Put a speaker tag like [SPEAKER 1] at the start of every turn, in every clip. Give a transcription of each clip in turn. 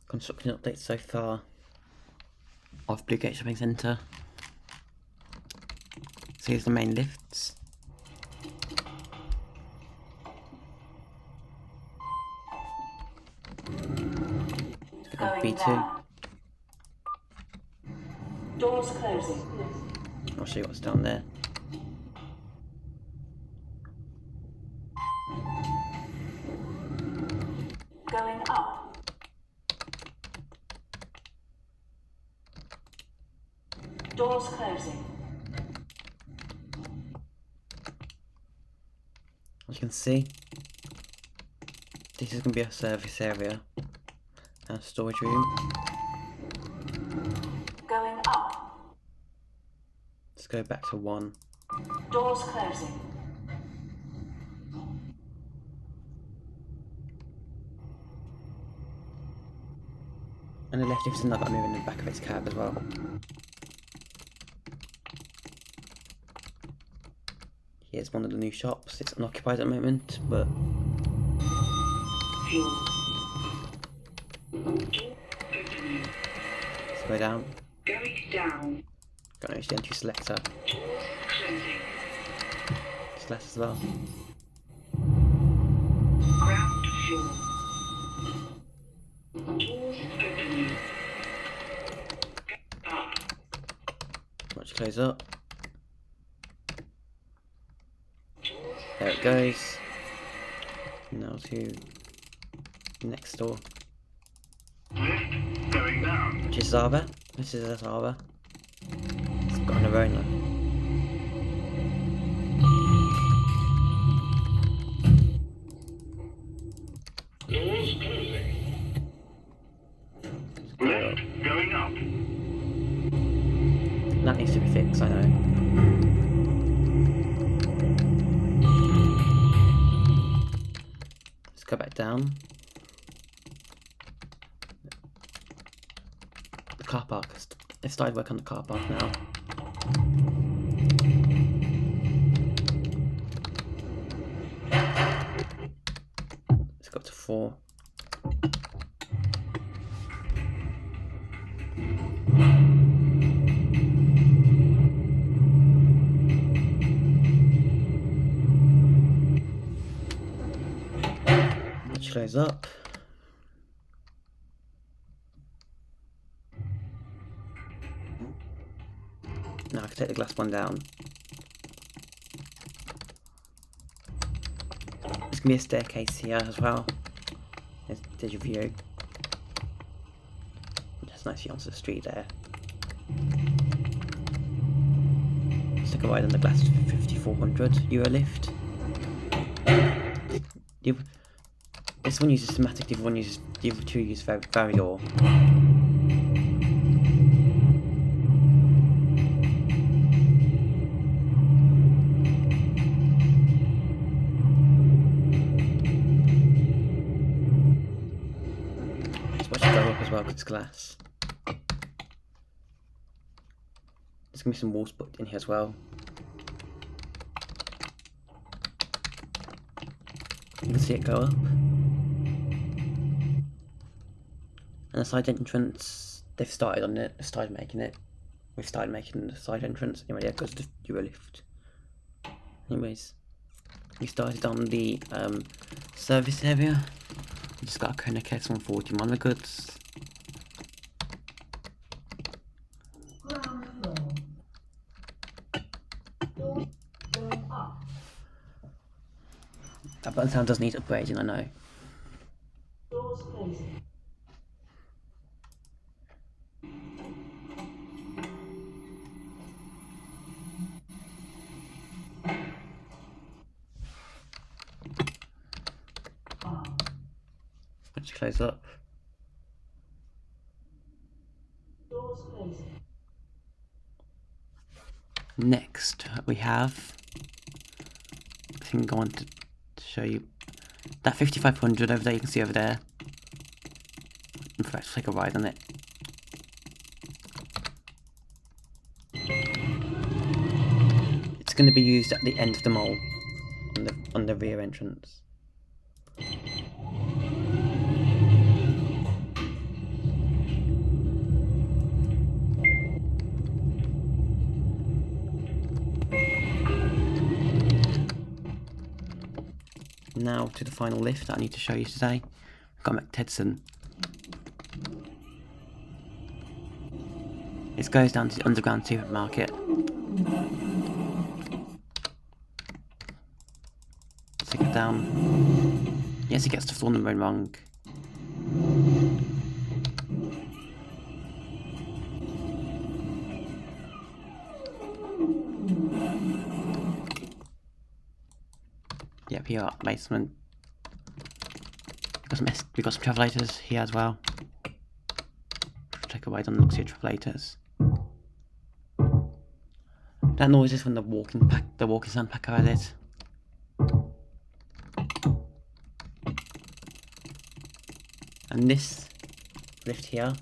[SPEAKER 1] Construction updates so far of BlueGate Shopping Centre. So here's the main lifts. Let's go to V2.
[SPEAKER 2] Doors closing.
[SPEAKER 1] I'll show you what's down there.
[SPEAKER 2] Going up. Doors closing.
[SPEAKER 1] As you can see, this is going to be a service area and a storage room.
[SPEAKER 2] Going up.
[SPEAKER 1] Let's go back to 1.
[SPEAKER 2] Doors closing.
[SPEAKER 1] And the left lift's another move in the back of its cab as well. Here's one of the new shops. It's unoccupied at the moment, but let's go down.
[SPEAKER 2] Going down.
[SPEAKER 1] Got an entry selector.
[SPEAKER 2] Doors closing.
[SPEAKER 1] Select as well.
[SPEAKER 2] Ground floor. Doors opening. Up.
[SPEAKER 1] Watch close up.
[SPEAKER 2] Doors
[SPEAKER 1] There it goes. Now to next door,
[SPEAKER 2] lift going down.
[SPEAKER 1] which is Zava. This is a Zava. It's got an aroma.
[SPEAKER 2] Doors closing. Lift going up.
[SPEAKER 1] That needs to be fixed, I know. Let's go back down. The car park. They've started work on the car park now. Let's go up to 4. Which goes up. Now I can take the glass one down. There's going to be a staircase here as well. There's your view. That's a nice view onto the street there. Let's take a ride on the glass 5400 Euro lift. This one uses Somatic, the other two use Varidor. Let's watch it go up as well because it's glass. There's going to be some walls put in here as well. You can see it go up. And the side entrance, they've started on it, they've started making it. We've started making the side entrance. Anyway, there goes the Euro lift. Anyways, we started on the service area. We just got a Koenig X140 mono goods. That button sound does need upgrading, I know.
[SPEAKER 2] Doors closing.
[SPEAKER 1] Let's close up.
[SPEAKER 2] Doors closing.
[SPEAKER 1] Next, we have. I think I want to show you that 5500 over there. You can see over there. In fact, let's take a ride on it. It's going to be used at the end of the mall, on the rear entrance. now to the final lift that I need to show you today. I've got McTedson. It goes down to the underground supermarket. Take it down. Yes, he gets the floor number wrong. Yep, here at basement. We've got some travelators here as well. Take away the looks of travelators. That noise is from the walking sound pack I added. And this lift here,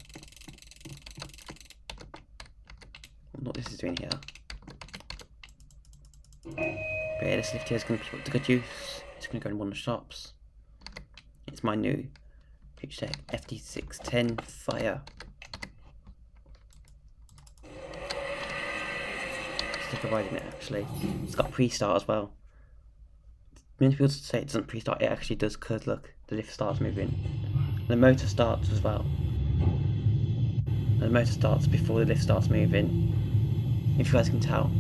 [SPEAKER 1] what this is doing here. But yeah, this lift here is going to be put to good use. It's going to go in one of the shops. It's my new Future Tech FD610 Fire. Stick providing it actually. It's got pre-start as well. Many people say it doesn't pre-start, it actually does because look, the lift starts moving. The motor starts as well. And the motor starts before the lift starts moving. If you guys can tell.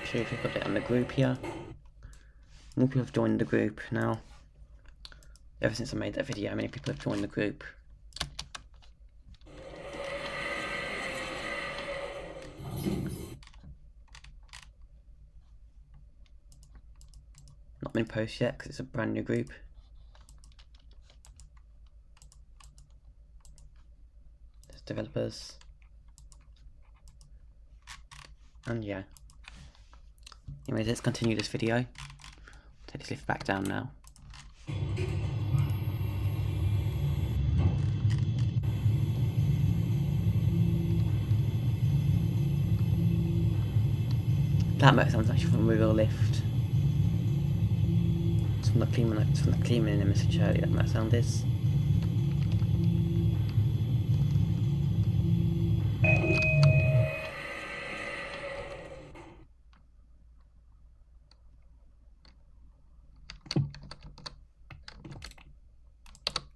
[SPEAKER 1] Show you if you've got it on the group here. More people have joined the group now. Ever since I made that video, many people have joined the group. Not been posted yet because it's a brand new group. There's developers. And yeah. Anyways, let's continue this video. Take this lift back down now. That motor sounds actually from a real lift. It's from the cleaning in Mr. Shirley, that motor sound is.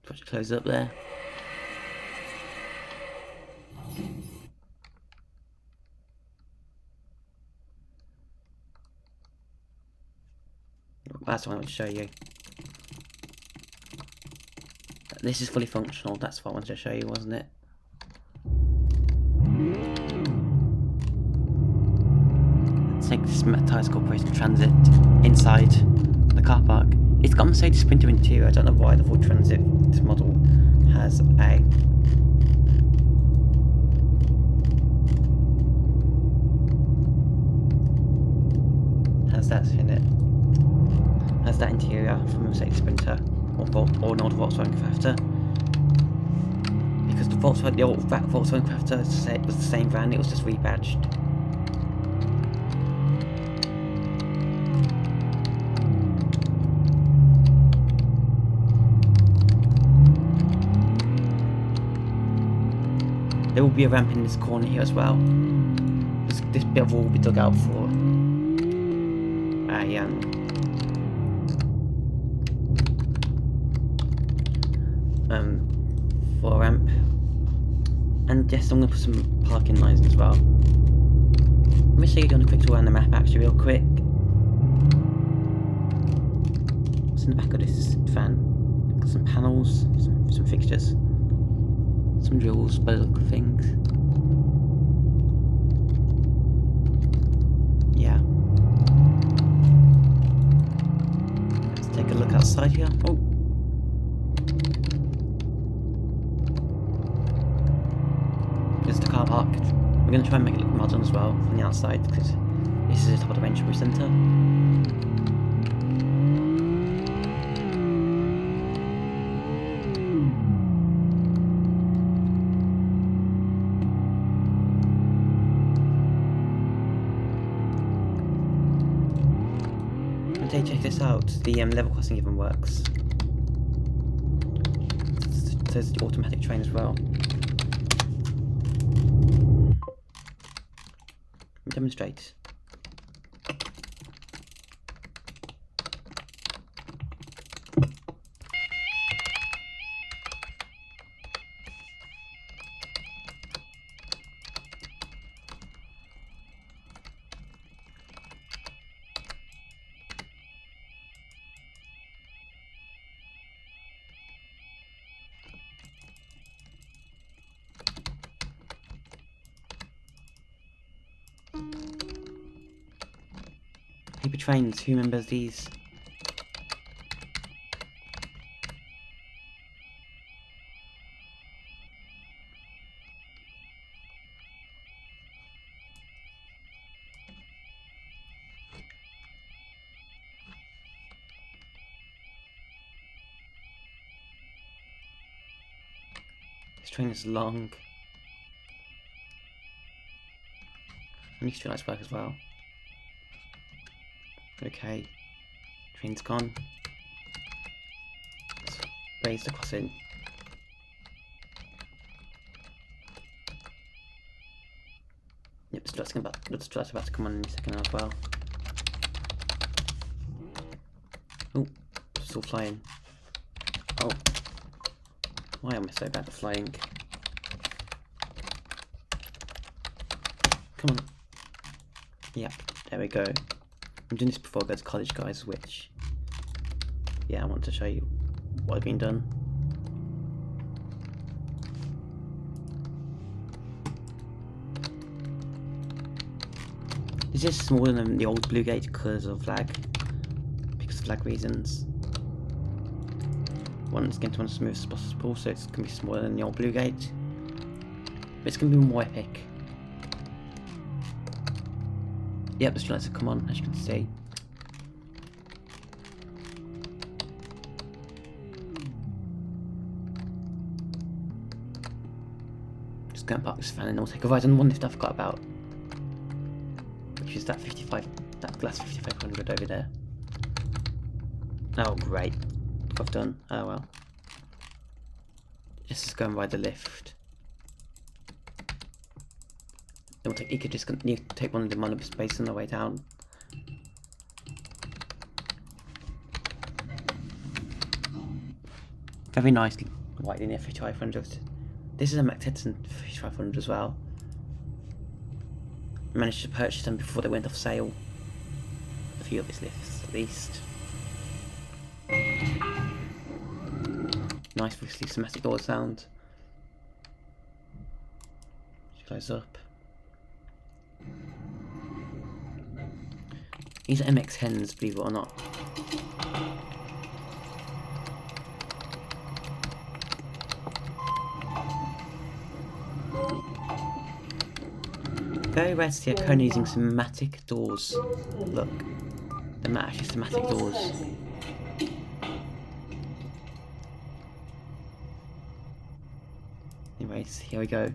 [SPEAKER 1] Push it close up there. That's what I want to show you. This is fully functional, that's what I wanted to show you, wasn't it? Let's take this Matthias Corporation Transit inside the car park. It's got Mercedes Sprinter interior. I don't know why the Ford Transit, this model, has that in it. Has that interior from a Mercedes Sprinter or an old Volkswagen Crafter. Because the old Volkswagen Crafter was the same van, it was just rebadged. There will be a ramp in this corner here as well. This bit of wall will be dug out for a ramp. And yes, I'm going to put some parking lines as well. Let me show you on a quick tour around the map actually real quick. What's in the back of this van? Got some panels, some fixtures. Some drills by the look of things. Yeah. Let's take a look outside here. Oh. There's the car park. We're going to try and make it look modern as well from the outside because this is a top of the range centre. Check this out, the level crossing even works. there's the automatic train as well. Demonstrate. Paper trains, who remembers these? This train is long. I need to do nice work as well. Okay, train's gone. Let's raise the crossing. Yep, the strut's about to come on in a second as well. Oh, still flying. Oh, why am I so bad at flying? Come on. Yep, there we go. I'm doing this before I go to college, guys, which, yeah, I want to show you what I've been done. This is smaller than the old BlueGate because of flag reasons. Want this game to run as smooth as possible, so it's going to be smaller than the old BlueGate. But it's going to be more epic. Yep, the streetlights have come on, as you can see. Just going to park this fan and I'll take a ride on one lift I forgot about. Which is that glass 5500 over there. Oh great. Look what I've done. Oh well. Just go and ride the lift. You could just take one of the monorail space on the way down. Very nicely white linear 5500. This is a Mac Tetson 5500 as well. I managed to purchase them before they went off sale. A few of his lifts at least. Nice obviously somatic door sound. Close up. These are MX hens, believe it or not. Very rare to see a cone using somatic doors. Look, they're not actually somatic doors. Anyways, here we go.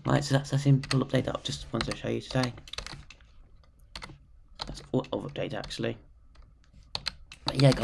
[SPEAKER 1] Right, so that's a simple update that I've just wanted to show you today. That's all of update actually. But yeah, guys.